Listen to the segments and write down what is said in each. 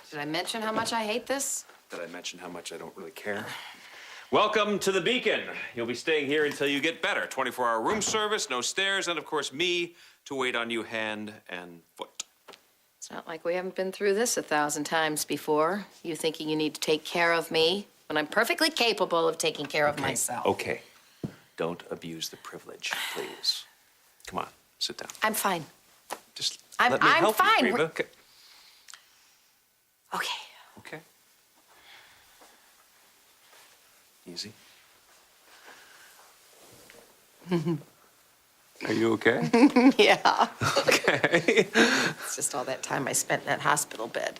Did I mention how much I hate this? Did I mention how much I don't really care? Welcome to the Beacon. You'll be staying here until you get better. 24-hour room service, no stairs, and of course me to wait on you hand and foot. It's not like we haven't been through this 1,000 times before. You thinking you need to take care of me when I'm perfectly capable of taking care of myself. Okay. Don't abuse the privilege, please. Come on, sit down. I'm fine. Just I'm let me help fine. you, Reva. Okay. Okay. Okay. Easy. Are you okay? Yeah. Okay. It's just all that time I spent in that hospital bed.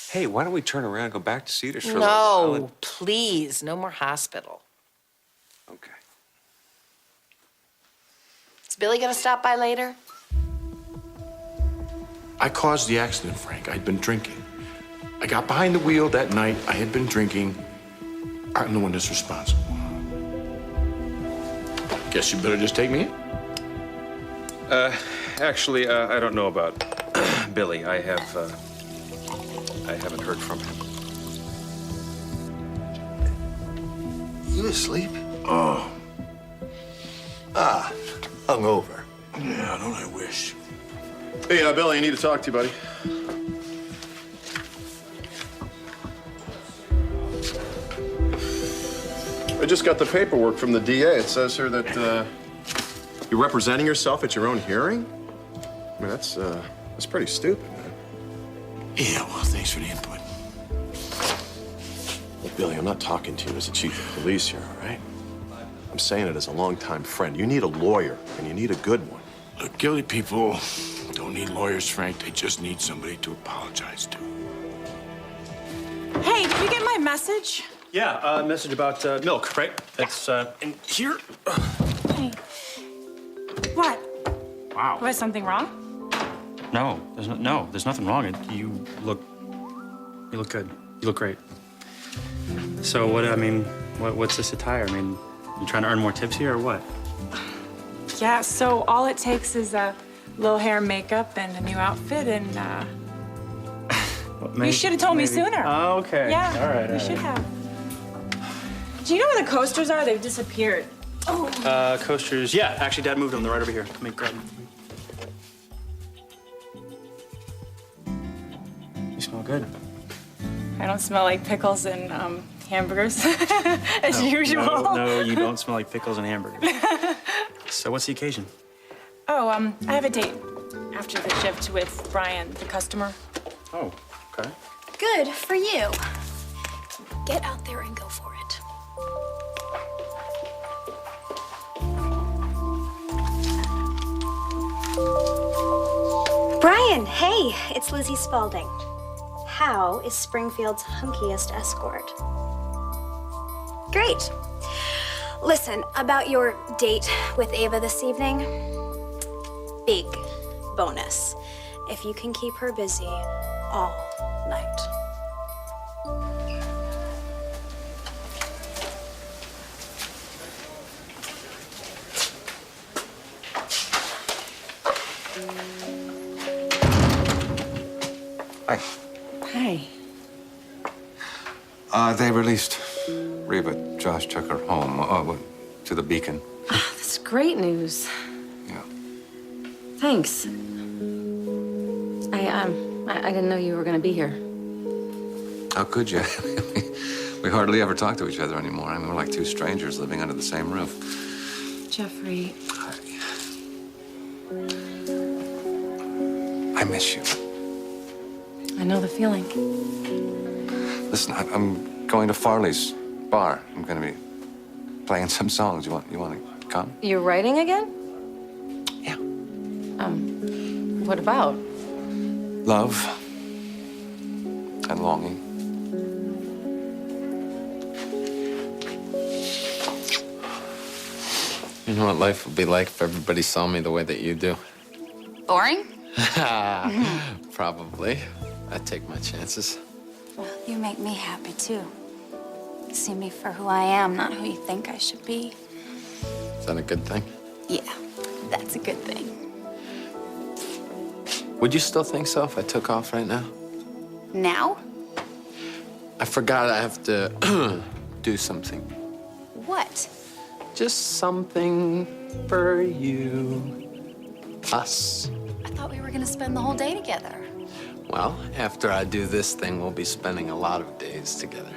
Hey, why don't we turn around and go back to Cedars for a little while? No, please, no more hospital. Okay. Is Billy gonna stop by later? I caused the accident, Frank. I'd been drinking. I got behind the wheel that night. I had been drinking. I'm the one that's responsible. Guess you better just take me in. Actually, I don't know about Billy. I haven't heard from him. You asleep? Oh, Hungover. yeah, don't I wish? Hey, Billy, I need to talk to you, buddy. I just got the paperwork from the DA. It says here that you're representing yourself at your own hearing. I mean, that's pretty stupid, man. Yeah, well, thanks for the input. Look, Billy, I'm not talking to you as the chief of police here, all right? I'm saying it as a longtime friend. You need a lawyer, and you need a good one. Look, guilty people don't need lawyers, Frank. They just need somebody to apologize to. Hey, did you get my message? Yeah, a message about milk, right? That's in here. Hey. What? Wow. Was something wrong? No, there's nothing wrong. You look good. You look great. So what's this attire? I mean, you trying to earn more tips here or what? Yeah, so all it takes is a little hair and makeup and a new outfit and, Maybe, you should have told me sooner. Oh, okay. Yeah, All right. you should have. Do you know where the coasters are? They've disappeared. Oh. Coasters. Yeah, actually, Dad moved them. They're right over here. Let me grab them. You smell good. I don't smell like pickles and hamburgers, as usual. No, you don't smell like pickles and hamburgers. So what's the occasion? Oh, I have a date after the shift with Brian, the customer. Oh, okay. Good for you. Get out there and go for it. Brian, hey, it's Lizzie Spaulding. How is Springfield's hunkiest escort? Great. Listen, about your date with Ava this evening, big bonus. If you can keep her busy all night. Hi. Hi. They released Reva. Josh took her home, to the Beacon. That's great news. Yeah. Thanks. I didn't know you were gonna be here. How could you? We hardly ever talk to each other anymore. I mean, we're like two strangers living under the same roof. Jeffrey. I miss you. I know the feeling. Listen, I'm going to Farley's bar. I'm going to be playing some songs. You want to come? You're writing again? Yeah. What about? Love and longing. You know what life would be like if everybody saw me the way that you do? Boring? Probably. I'd take my chances. Well, you make me happy, too. See me for who I am, not who you think I should be. Is that a good thing? Yeah, that's a good thing. Would you still think so if I took off right now? Now? I forgot I have to do something. What? Just something for you. Us. I thought we were gonna spend the whole day together. Well, after I do this thing, we'll be spending a lot of days together.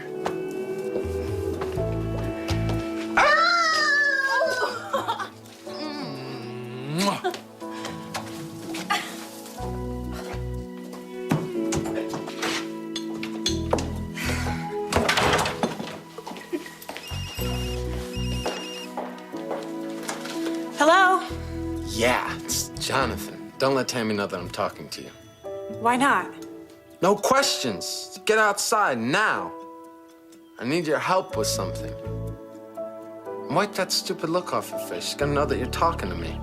Hello? Yeah, it's Jonathan. Don't let Tammy know that I'm talking to you. Why not? No questions. Get outside now. I need your help with something. Wipe that stupid look off your face. She's gonna know that you're talking to me.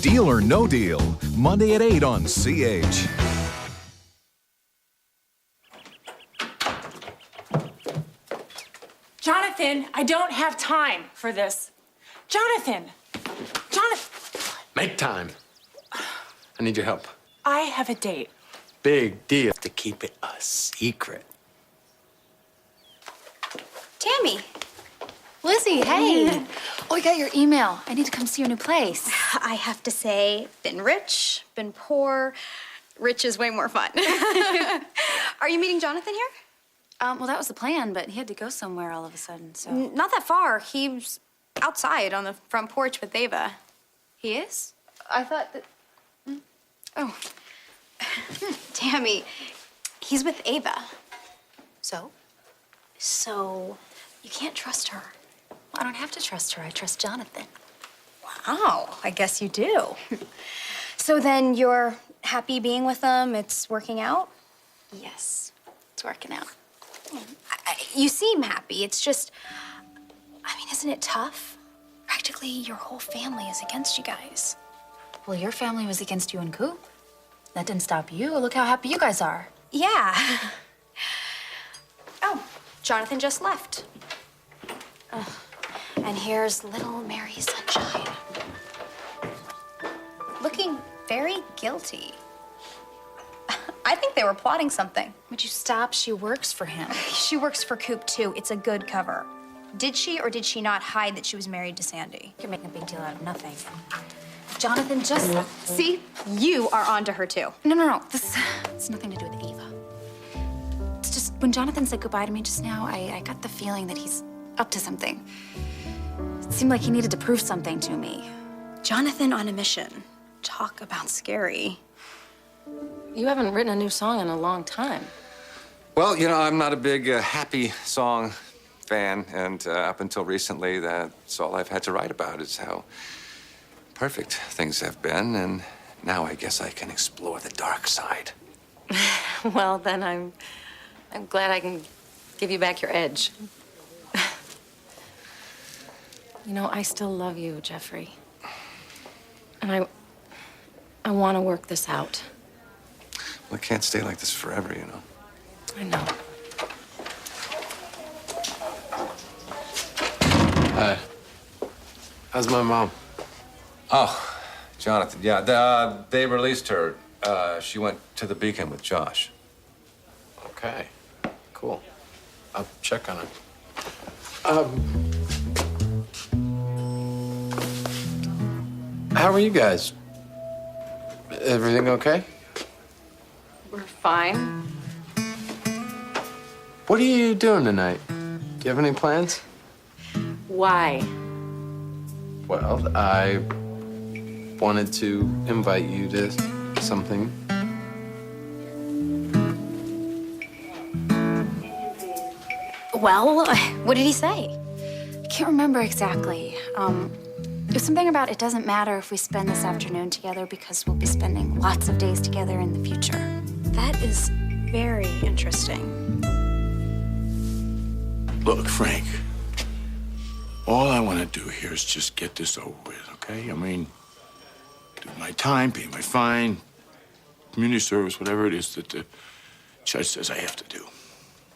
Deal or No Deal, Monday at 8 on CH. Jonathan, I don't have time for this. Jonathan! Jonathan! Make time. I need your help. I have a date. Big deal. To keep it a secret. Tammy. Lizzie, hey. Oh, I got your email. I need to come see your new place. I have to say, been rich, been poor. Rich is way more fun. Are you meeting Jonathan here? Well, that was the plan, but he had to go somewhere all of a sudden, so. Not that far. He's outside on the front porch with Ava. He is? I thought that... Oh. Tammy, he's with Ava. So? So, you can't trust her. Well, I don't have to trust her. I trust Jonathan. Wow, I guess you do. So then you're happy being with them? It's working out? Yes, it's working out. You seem happy. It's just, I mean, isn't it tough? Practically your whole family is against you guys. Well, your family was against you and Coop. That didn't stop you. Look how happy you guys are. Yeah. Oh, Jonathan just left. And here's little Mary Sunshine. Looking very guilty. I think they were plotting something. Would you stop? She works for him. She works for Coop, too. It's a good cover. Did she or did she not hide that she was married to Sandy? You're making a big deal out of nothing. Jonathan just... See? You are onto her, too. No. This has nothing to do with Eva. It's just, when Jonathan said goodbye to me just now, I got the feeling that he's up to something. It seemed like he needed to prove something to me. Jonathan on a mission. Talk about scary. You haven't written a new song in a long time. Well, you know, I'm not a big happy song fan, and up until recently, that's all I've had to write about is how perfect things have been, and now I guess I can explore the dark side. Well, then I'm glad I can give you back your edge. You know, I still love you, Jeffrey. And I want to work this out. Well, it can't stay like this forever, you know. I know. Hi. How's my mom? Oh, Jonathan, yeah, they released her. She went to the Beacon with Josh. Okay. Cool. I'll check on her. How are you guys? Everything okay? We're fine. What are you doing tonight? Do you have any plans? Why? Well, I wanted to invite you to something. Well, what did he say? I can't remember exactly. It was something about it doesn't matter if we spend this afternoon together because we'll be spending lots of days together in the future. That is very interesting. Look, Frank, all I want to do here is just get this over with, okay? I mean, do my time, pay my fine, community service, whatever it is that the judge says I have to do.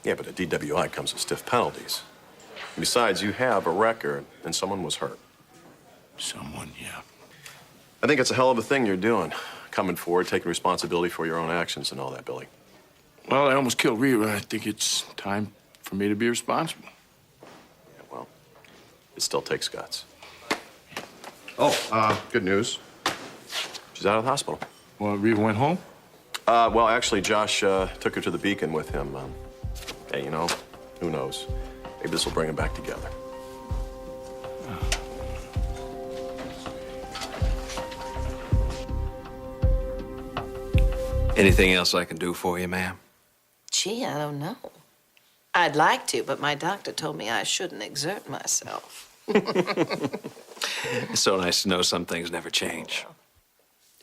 Yeah, but a DWI comes with stiff penalties. Besides, you have a record, and someone was hurt. Someone, yeah. I think it's a hell of a thing you're doing, coming forward, taking responsibility for your own actions and all that, Billy. Well, I almost killed Reva. I think it's time for me to be responsible. Yeah, well, it still takes guts. Oh, good news. She's out of the hospital. Well, Reva went home? Well, actually, Josh took her to the Beacon with him. Hey, you know, who knows? Maybe this will bring them back together. Anything else I can do for you, ma'am? Gee, I don't know. I'd like to, but my doctor told me I shouldn't exert myself. It's so nice to know some things never change.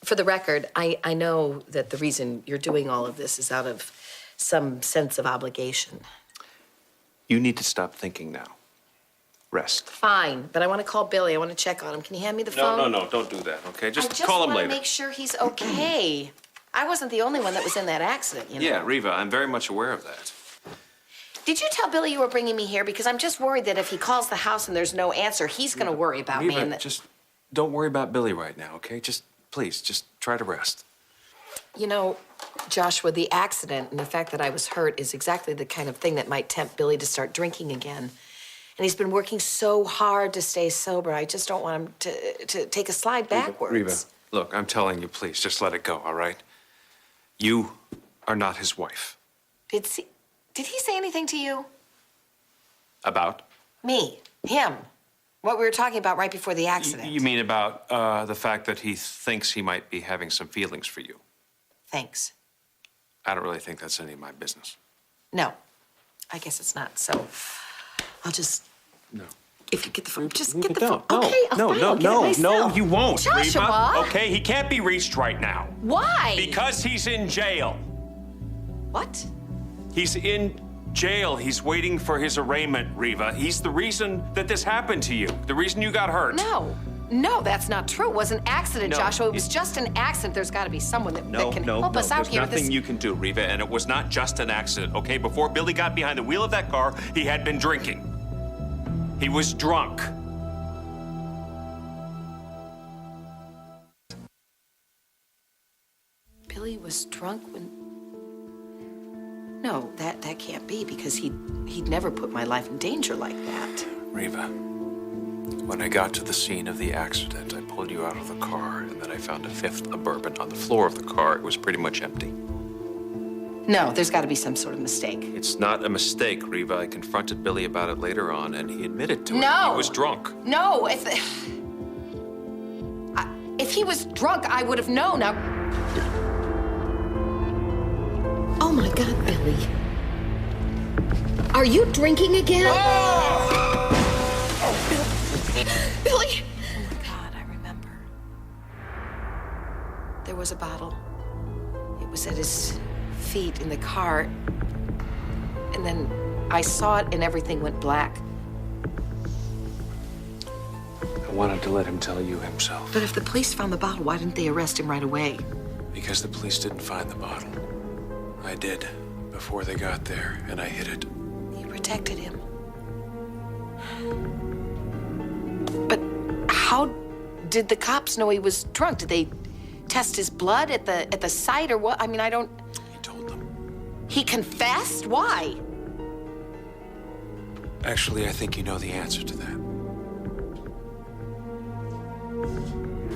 For the record, I know that the reason you're doing all of this is out of some sense of obligation. You need to stop thinking now. Rest. Fine, but I want to call Billy. I want to check on him. Can you hand me the phone? No, don't do that, okay? Just I just call him want later. to make sure he's okay. I wasn't the only one that was in that accident, you know? Yeah, Reva, I'm very much aware of that. Did you tell Billy you were bringing me here? Because I'm just worried that if he calls the house and there's no answer, he's going to worry about me. Reva, And that... just don't worry about Billy right now, okay? Please, just try to rest. You know, Joshua, the accident and the fact that I was hurt is exactly the kind of thing that might tempt Billy to start drinking again. And he's been working so hard to stay sober. I just don't want him to take a slide backwards. Reva, look, I'm telling you, please, just let it go, all right? You are not his wife. Did he say anything to you? About? Me. Him. What we were talking about right before the accident. You mean about the fact that he thinks he might be having some feelings for you? Thanks. I don't really think that's any of my business. No. I guess it's not. So I'll just... No. If you get the phone, just Leave get it the phone. down. Okay, I'll get it myself. you won't, Joshua! Reva. Okay, he can't be reached right now. Why? Because he's in jail. What? He's in jail. He's waiting for his arraignment, Reva. He's the reason that this happened to you. The reason you got hurt. No, that's not true. It was an accident, No, Joshua. It was just an accident. There's got to be someone that can help us out There's here. nothing you can do, Reva, and it was not just an accident, okay? Before Billy got behind the wheel of that car, he had been drinking. He was drunk. Billy was drunk when... No, that can't be because he'd never put my life in danger like that. Reva, when I got to the scene of the accident, I pulled you out of the car, and then I found a fifth of bourbon on the floor of the car. It was pretty much empty. No, there's got to be some sort of mistake. It's not a mistake, Reva. I confronted Billy about it later on, and he admitted to it. No! He was drunk. No, if he was drunk, I would have known. Now... Oh, my God, Billy. Are you drinking again? Oh! Billy! Oh, my God, I remember. There was a bottle. It was at his feet in the car. And then I saw it and everything went black. I wanted to let him tell you himself. But if the police found the bottle, why didn't they arrest him right away? Because the police didn't find the bottle. I did, before they got there, and I hid it. You protected him. But how did the cops know he was drunk? Did they test his blood at the site or what? I mean, I don't... He told them. He confessed? Why? Actually, I think you know the answer to that.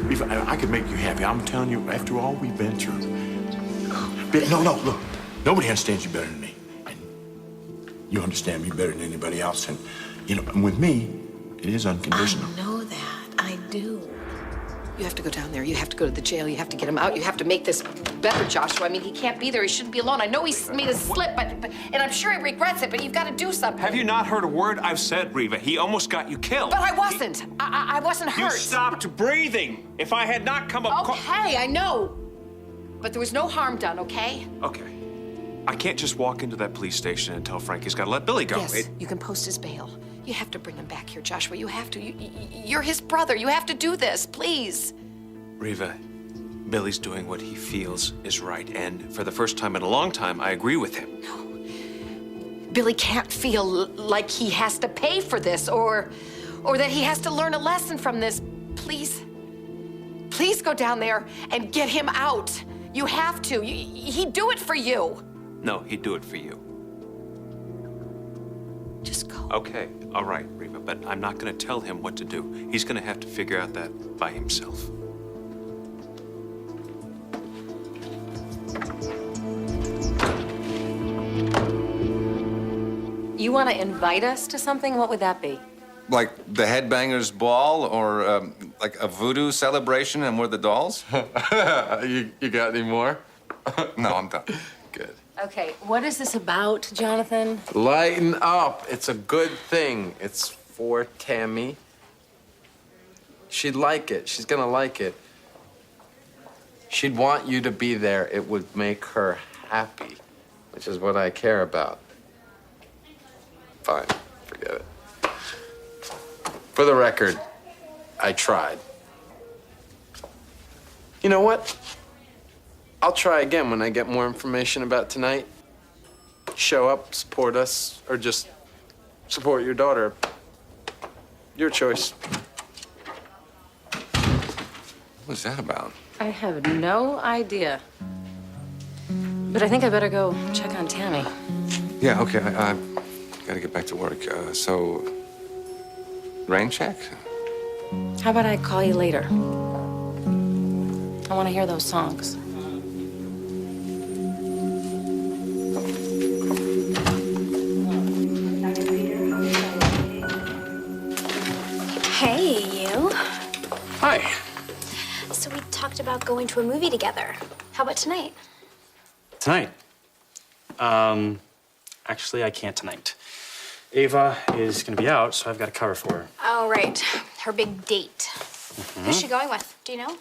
Reva, I could make you happy. I'm telling you, after all we've been through. No, look. Nobody understands you better than me. And you understand me better than anybody else. And, you know, and with me, it is unconditional. I know that. I do. You have to go down there. You have to go to the jail. You have to get him out. You have to make this better, Joshua. I mean, he can't be there. He shouldn't be alone. I know he's made a slip, but and I'm sure he regrets it, but you've got to do something. Have you not heard a word I've said, Reva? He almost got you killed. But I wasn't. I wasn't hurt. You stopped breathing. If I had not come up... Okay, I know. But there was no harm done, okay? Okay. I can't just walk into that police station and tell Frank he's got to let Billy go. Yes, you can post his bail. You have to bring him back here, Joshua. You have to. You're his brother. You have to do this, please. Reva, Billy's doing what he feels is right, and for the first time in a long time, I agree with him. No. Billy can't feel like he has to pay for this or that he has to learn a lesson from this. Please. Please go down there and get him out. You have to. He'd do it for you. No, he'd do it for you. Just go. Okay, all right, Reva, but I'm not going to tell him what to do. He's going to have to figure out that by himself. You want to invite us to something? What would that be? Like the Headbangers Ball or like a voodoo celebration and we're the dolls? You got any more? No, I'm done. Good. Okay, what is this about, Jonathan? Lighten up. It's a good thing. It's for Tammy. She'd like it. She's gonna like it. She'd want you to be there. It would make her happy, which is what I care about. Fine, forget it. For the record, I tried. You know what? I'll try again when I get more information about tonight. Show up, support us, or just support your daughter. Your choice. What was that about? I have no idea. But I think I better go check on Tammy. Yeah, okay, I gotta get back to work. So, rain check? How about I call you later? I want to hear those songs. Hey, you. Hi. So we talked about going to a movie together. How about tonight? Tonight? Actually, I can't tonight. Ava is gonna be out, so I've got to cover for her. Oh, right. Her big date. Who's she going with? Do you know?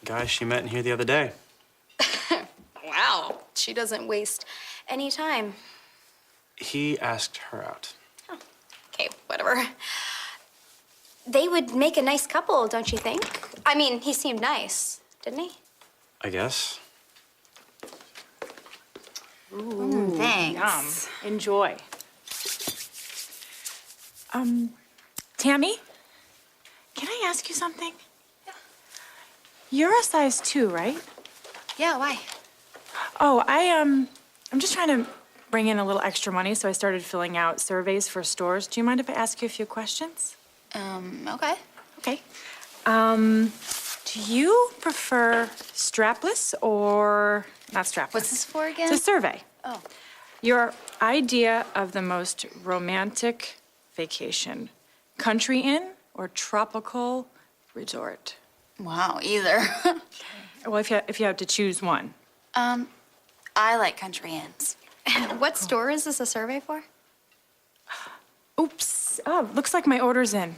Guy she met in here the other day. Wow. She doesn't waste any time. He asked her out. Oh, okay, whatever. They would make a nice couple, don't you think? I mean, he seemed nice, didn't he? I guess. Ooh, Thanks. Yum. Enjoy. Tammy, can I ask you something? Yeah. You're a size 2, right? Yeah, why? Oh, I'm just trying to bring in a little extra money, so I started filling out surveys for stores. Do you mind if I ask you a few questions? Okay. Okay. Do you prefer strapless or not strapless? What's this for again? It's a survey. Oh. Your idea of the most romantic vacation, country inn or tropical resort? Wow, either. Well, if you have to choose one. I like country inns. What store is this a survey for? Oops. Oh, looks like my order's in.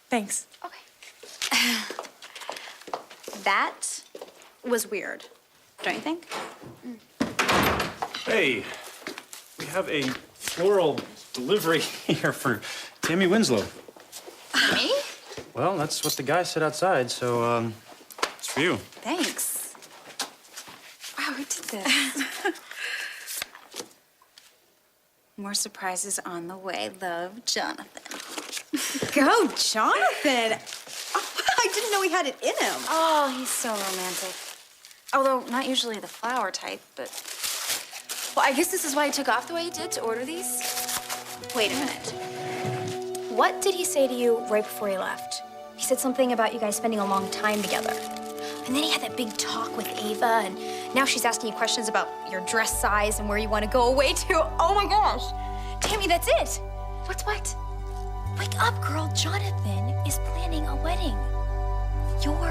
Thanks. Okay. That was weird, don't you think? Hey, we have a floral delivery here for Tammy Winslow. Me? Well, that's what the guy said outside, so, it's for you. Thanks. Wow, who did this? More surprises on the way. Love, Jonathan. Go, Jonathan! Oh, I didn't know he had it in him. Oh, he's so romantic. Although, not usually the flower type, but... Well, I guess this is why he took off the way he did to order these. Wait a minute. What did he say to you right before he left? He said something about you guys spending a long time together. And then he had that big talk with Ava, and now she's asking you questions about your dress size and where you want to go away to. Oh my gosh! Tammy, that's it! What's what? Wake up, girl. Jonathan is planning a wedding. Your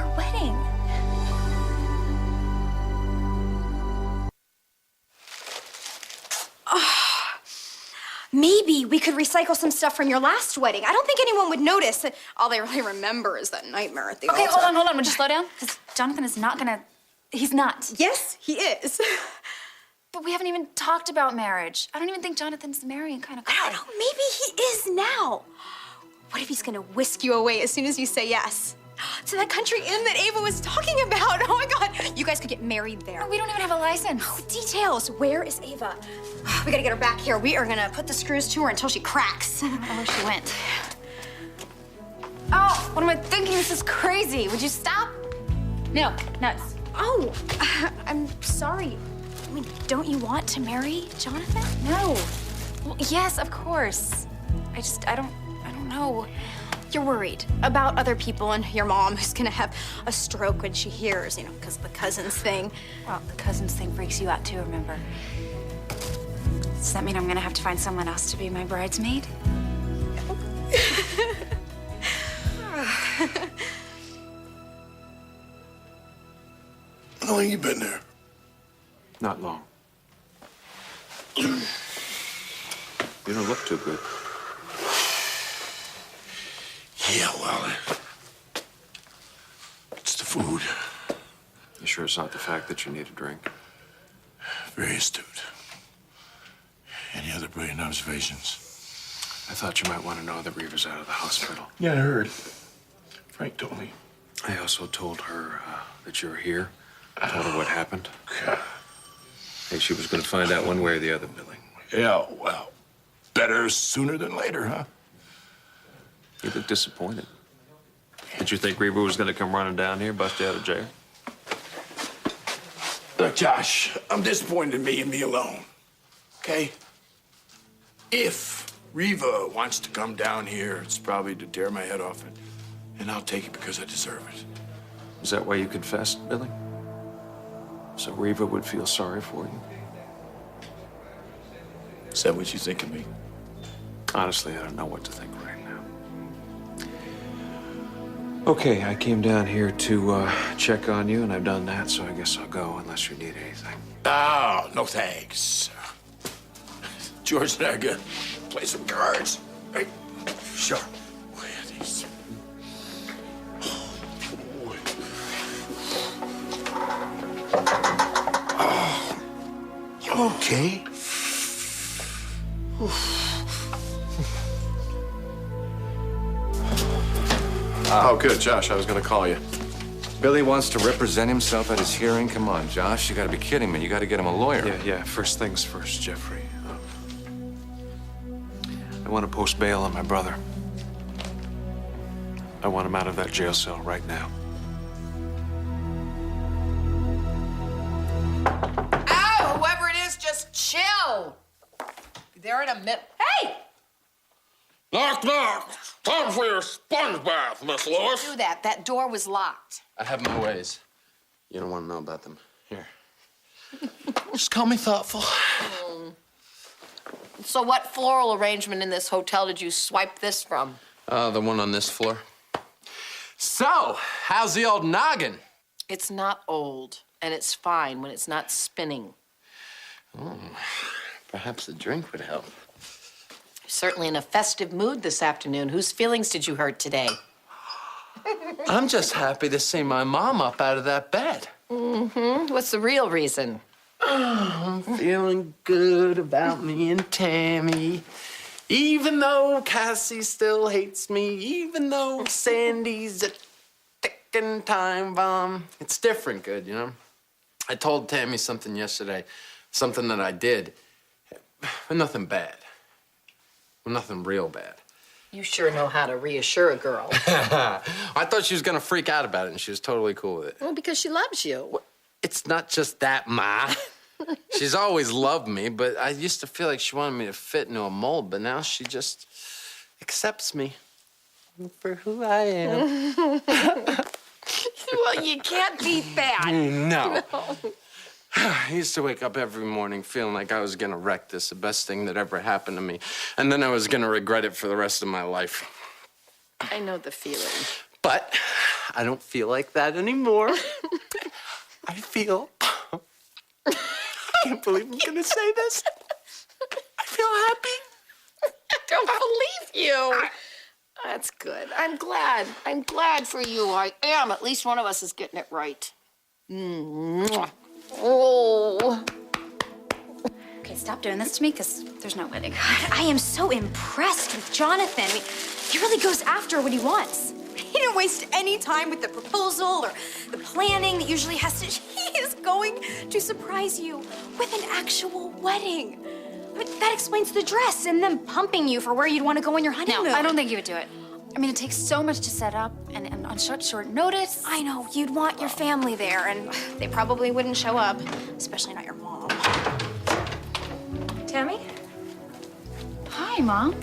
maybe we could recycle some stuff from your last wedding. I don't think anyone would notice. All they really remember is that nightmare at the Okay, altar. hold on. Would you slow down? Because Jonathan is not gonna. He's not. Yes, he is. But we haven't even talked about marriage. I don't even think Jonathan's marrying kind of guy. I don't know. Maybe he is now. What if he's gonna whisk you away as soon as you say yes? To that country inn that Ava was talking about. Oh my God, you guys could get married there. We don't even have a license. Oh, details. Where is Ava? We gotta get her back here. We are gonna put the screws to her until she cracks. I don't know where she went. Oh, what am I thinking? This is crazy. Would you stop? No, nuts. Oh, I'm sorry. I mean, don't you want to marry Jonathan? No. Well, yes, of course. I don't know. You're worried about other people and your mom who's gonna have a stroke when she hears, you know, because of the cousins thing. Well, the cousins thing freaks you out too, remember? Does that mean I'm gonna have to find someone else to be my bridesmaid? How long you been there? Not long. You don't look too good. Yeah, well, it's the food. You sure it's not the fact that you need a drink? Very astute. Any other brilliant observations? I thought you might want to know that Reva's out of the hospital. Yeah, I heard. Frank told me. I also told her that you're here. I told her what happened. Okay. Hey, she was going to find out one way or the other, Billy. Yeah, well, better sooner than later, huh? You look disappointed. Did you think Reva was going to come running down here, bust you out of jail? Look, Josh, I'm disappointed in me and me alone. Okay? If Reva wants to come down here, it's probably to tear my head off it. And I'll take it because I deserve it. Is that why you confessed, Billy? So Reva would feel sorry for you? Is that what you think of me? Honestly, I don't know what to think right now. Okay, I came down here to check on you, and I've done that, so I guess I'll go unless you need anything. Oh, no thanks. George and I are gonna play some cards. Right? Sure. Where are these? Oh, okay. Oh, good, Josh. I was going to call you. Billy wants to represent himself at his hearing. Come on, Josh, you gotta be kidding me. You gotta get him a lawyer. Yeah. First things first, Jeffrey. I want to post bail on my brother. I want him out of that jail cell right now. Ow! Whoever it is, just chill. Be there in a minute. Hey! Knock, knock. Time for your sponge bath, Miss Lewis. Do that. That door was locked. I have my ways. You don't want to know about them. Here. Just call me thoughtful. So what floral arrangement in this hotel did you swipe this from? The one on this floor. So, how's the old noggin? It's not old, and it's fine when it's not spinning. Perhaps a drink would help. Certainly in a festive mood this afternoon. Whose feelings did you hurt today? I'm just happy to see my mom up out of that bed. Mm-hmm. What's the real reason? I'm feeling good about me and Tammy. Even though Cassie still hates me, even though Sandy's a ticking time bomb, it's different good, you know? I told Tammy something yesterday, something that I did, but nothing bad. Well, nothing real bad. You sure know how to reassure a girl. I thought she was gonna freak out about it, and she was totally cool with it. Well, because she loves you. It's not just that, Ma. She's always loved me, but I used to feel like she wanted me to fit into a mold, but now she just accepts me for who I am. Well, you can't beat that. No. I used to wake up every morning feeling like I was gonna wreck this, the best thing that ever happened to me, and then I was gonna regret it for the rest of my life. I know the feeling. But I don't feel like that anymore. I feel... I can't believe I'm gonna say this. I feel happy. don't believe you. That's good. I'm glad. I'm glad for you. I am. At least one of us is getting it right. Mwah. Oh. Okay, stop doing this to me, because there's no wedding. God, I am so impressed with Jonathan. I mean, he really goes after what he wants. He didn't waste any time with the proposal or the planning that usually has to. He is going to surprise you with an actual wedding. I mean, that explains the dress and them pumping you for where you'd want to go on your honeymoon. No, I don't think you would do it. I mean, it takes so much to set up, and on short notice. I know, you'd want your family there, and they probably wouldn't show up, especially not your mom. Tammy? Hi, Mom.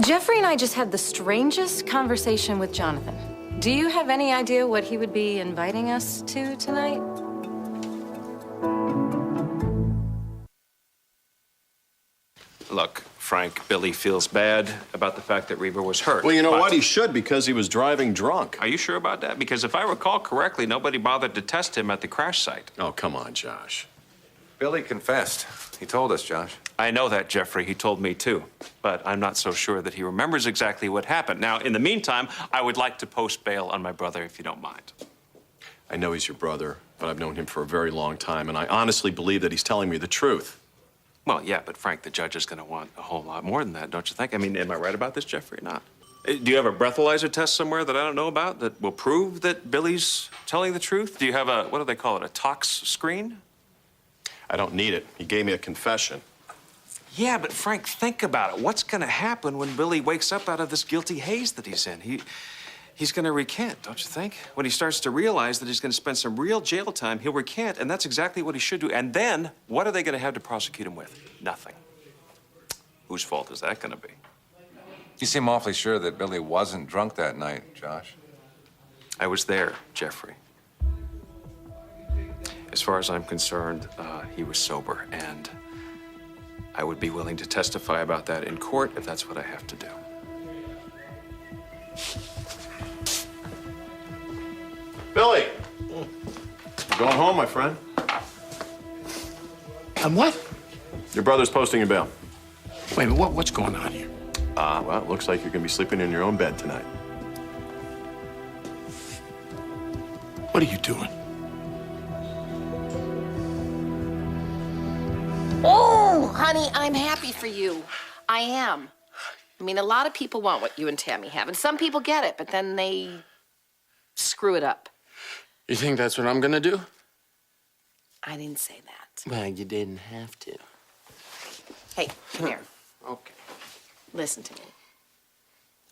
Jeffrey and I just had the strangest conversation with Jonathan. Do you have any idea what he would be inviting us to tonight? Look, Frank, Billy feels bad about the fact that Reva was hurt. Well, you know but- what? He should, because he was driving drunk. Are you sure about that? Because if I recall correctly, nobody bothered to test him at the crash site. Oh, come on, Josh. Billy confessed. He told us, Josh. I know that, Jeffrey. He told me too. But I'm not so sure that he remembers exactly what happened. Now, in the meantime, I would like to post bail on my brother, if you don't mind. I know he's your brother, but I've known him for a very long time, and I honestly believe that he's telling me the truth. Well, yeah, but Frank, the judge is going to want a whole lot more than that, don't you think? I mean, am I right about this, Jeffrey, or not? Do you have a breathalyzer test somewhere that I don't know about that will prove that Billy's telling the truth? Do you have a, what do they call it, a tox screen? I don't need it. He gave me a confession. Yeah, but Frank, think about it. What's going to happen when Billy wakes up out of this guilty haze that he's in? He's going to recant, don't you think? When he starts to realize that he's going to spend some real jail time, he'll recant, and that's exactly what he should do. And then, what are they going to have to prosecute him with? Nothing. Whose fault is that going to be? You seem awfully sure that Billy wasn't drunk that night, Josh. I was there, Jeffrey. As far as I'm concerned, he was sober, and I would be willing to testify about that in court if that's what I have to do. Billy! You're going home, my friend. And what? Your brother's posting a bail. Wait, what's going on here? Well, it looks like you're gonna be sleeping in your own bed tonight. What are you doing? Oh, honey, I'm happy for you. I am. I mean, a lot of people want what you and Tammy have, and some people get it, but then they screw it up. You think that's what I'm gonna do? I didn't say that. Well, you didn't have to. Hey, come here. Okay. Listen to me.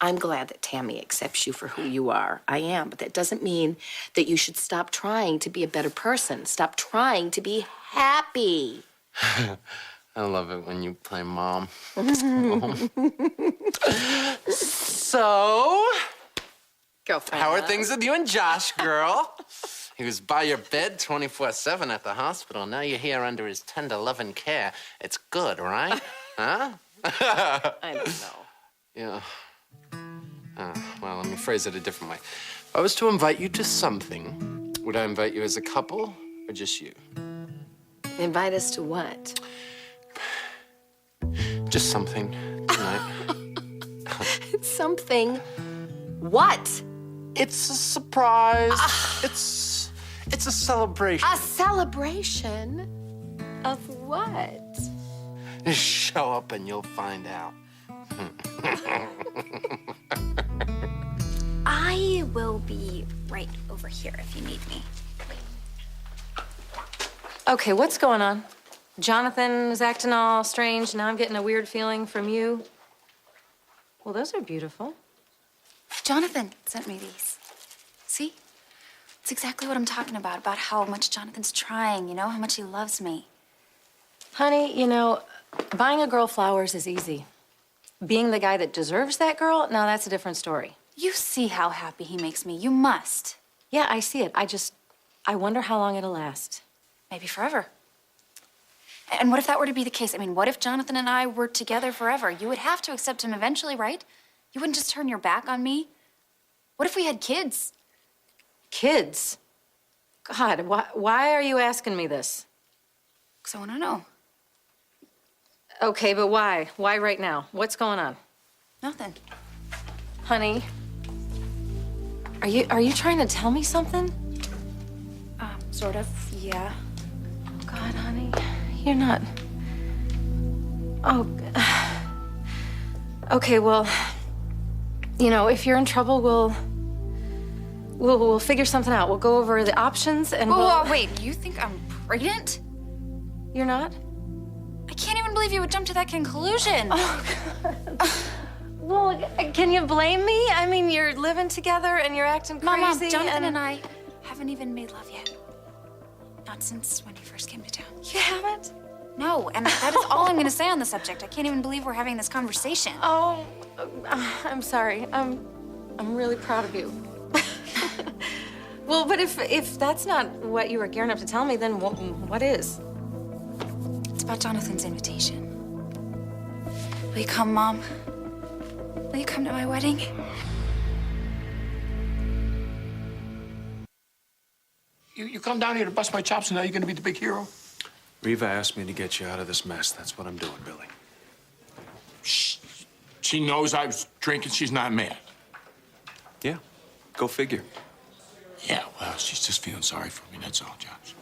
I'm glad that Tammy accepts you for who you are. I am, but that doesn't mean that you should stop trying to be a better person. Stop trying to be happy. I love it when you play mom. So, Girlfriend. how are things with you and Josh, girl? He was by your bed 24/7 at the hospital. Now you're here under his tender, loving care. It's good, right? Huh? I don't know. Yeah. Well, let me phrase it a different way. If I was to invite you to something, would I invite you as a couple or just you? Invite us to what? Just something tonight. Something. What? It's a surprise. It's a celebration. A celebration of what? Show up and you'll find out. I will be right over here if you need me. Okay, what's going on? Jonathan is acting all strange. Now I'm getting a weird feeling from you. Well, those are beautiful. Jonathan sent me these. See? It's exactly what I'm talking about how much Jonathan's trying, you know, how much he loves me. Honey, you know, buying a girl flowers is easy. Being the guy that deserves that girl, now that's a different story. You see how happy he makes me. You must. Yeah, I see it. I wonder how long it'll last. Maybe forever. And what if that were to be the case? I mean, what if Jonathan and I were together forever? You would have to accept him eventually, right? You wouldn't just turn your back on me. What if we had kids? Kids? God, why are you asking me this? Because I want to know. Okay, but why? Why right now? What's going on? Nothing. Honey, are you trying to tell me something? Sort of, yeah. God, honey, you're not. Oh. Okay, well, you know, if you're in trouble, we'll figure something out. We'll go over the options and Whoa, wait, you think I'm pregnant? You're not? I can't even believe you would jump to that conclusion. Oh, God. Well, can you blame me? I mean, you're living together and you're acting crazy. Mom, Jonathan and I haven't even made love yet. Not since when you first came to town. You haven't? No, and that is all I'm going to say on the subject. I can't even believe we're having this conversation. Oh, I'm sorry. I'm really proud of you. Well, but if that's not what you were gearing up to tell me, then what is? It's about Jonathan's invitation. Will you come, Mom? Will you come to my wedding? You come down here to bust my chops, and now you're gonna be the big hero? Reva asked me to get you out of this mess. That's what I'm doing, Billy. Shh. She knows I was drinking. She's not mad. Yeah, go figure. Yeah, well, she's just feeling sorry for me, that's all, Josh.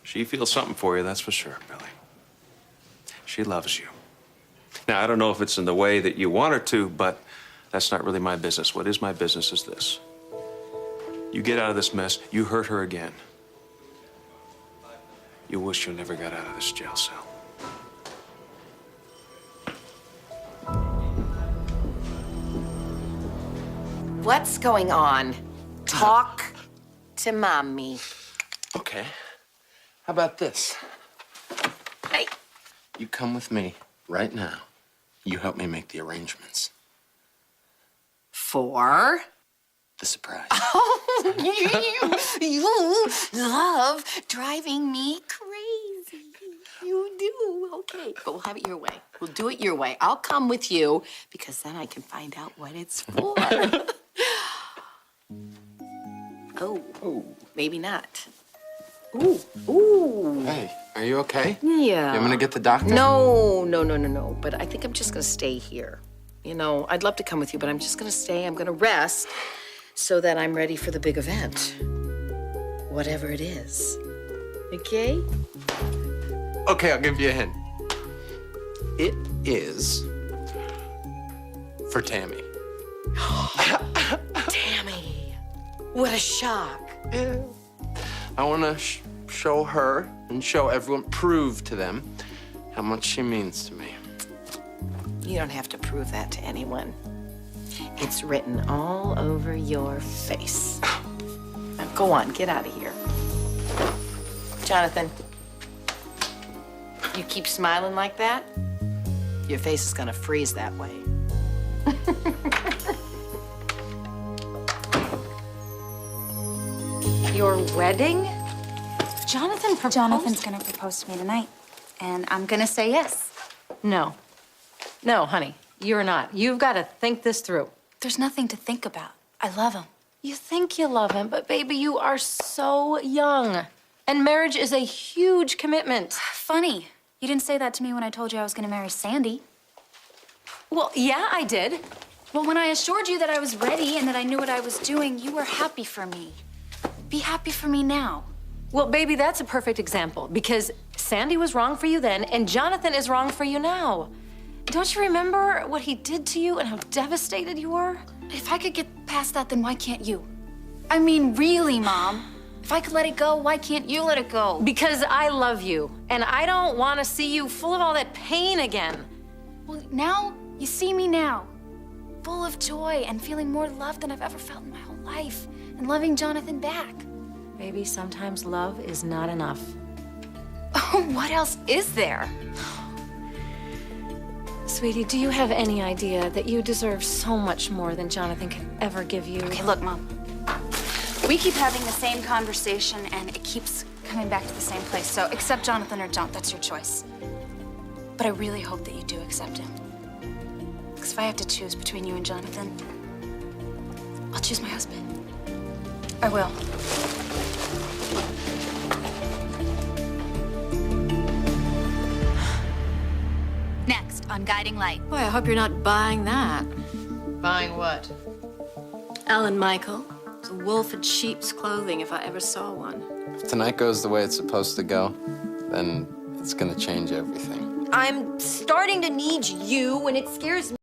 She feels something for you, that's for sure, Billy. She loves you. Now, I don't know if it's in the way that you want her to, but that's not really my business. What is my business is this. You get out of this mess, you hurt her again. You wish you never got out of this jail cell. What's going on? Talk to Mommy. Okay. How about this? Hey. You come with me right now. You help me make the arrangements. For? The surprise. You love driving me crazy. You do. Okay, but we'll have it your way. We'll do it your way. I'll come with you because then I can find out what it's for. Oh, maybe not. Ooh. Hey, are you okay? Yeah. You want me to get the doctor? No. But I think I'm just gonna stay here. You know, I'd love to come with you, but I'm just gonna stay. I'm gonna rest so that I'm ready for the big event. Whatever it is. Okay? Okay, I'll give you a hint. It is for Tammy. Tammy, what a shock. Yeah. I want to show her and show everyone, prove to them how much she means to me. You don't have to prove that to anyone. It's written all over your face. Now, go on, get out of here. Jonathan, you keep smiling like that, your face is gonna freeze that way. Your wedding? Jonathan proposed? Jonathan's gonna propose to me tonight, and I'm gonna say yes. No, honey, you're not. You've got to think this through. There's nothing to think about. I love him. You think you love him, but baby, you are so young. And marriage is a huge commitment. Funny. You didn't say that to me when I told you I was gonna marry Sandy. Well, yeah, I did. Well, when I assured you that I was ready and that I knew what I was doing, you were happy for me. Be happy for me now. Well, baby, that's a perfect example because Sandy was wrong for you then and Jonathan is wrong for you now. Don't you remember what he did to you and how devastated you were? If I could get past that, then why can't you? I mean, really, Mom. If I could let it go, why can't you let it go? Because I love you and I don't want to see you full of all that pain again. Well, now you see me now, full of joy and feeling more love than I've ever felt in my whole life, and loving Jonathan back. Baby, sometimes love is not enough. Oh, what else is there? Sweetie, do you have any idea that you deserve so much more than Jonathan could ever give you? Okay, look, Mom. We keep having the same conversation, and it keeps coming back to the same place. So accept Jonathan or don't, that's your choice. But I really hope that you do accept him. Because if I have to choose between you and Jonathan, I'll choose my husband. I will. on Guiding Light. Boy, I hope you're not buying that. Buying what? Alan Michael. It's a wolf in sheep's clothing if I ever saw one. If tonight goes the way it's supposed to go, then it's gonna change everything. I'm starting to need you, and it scares me.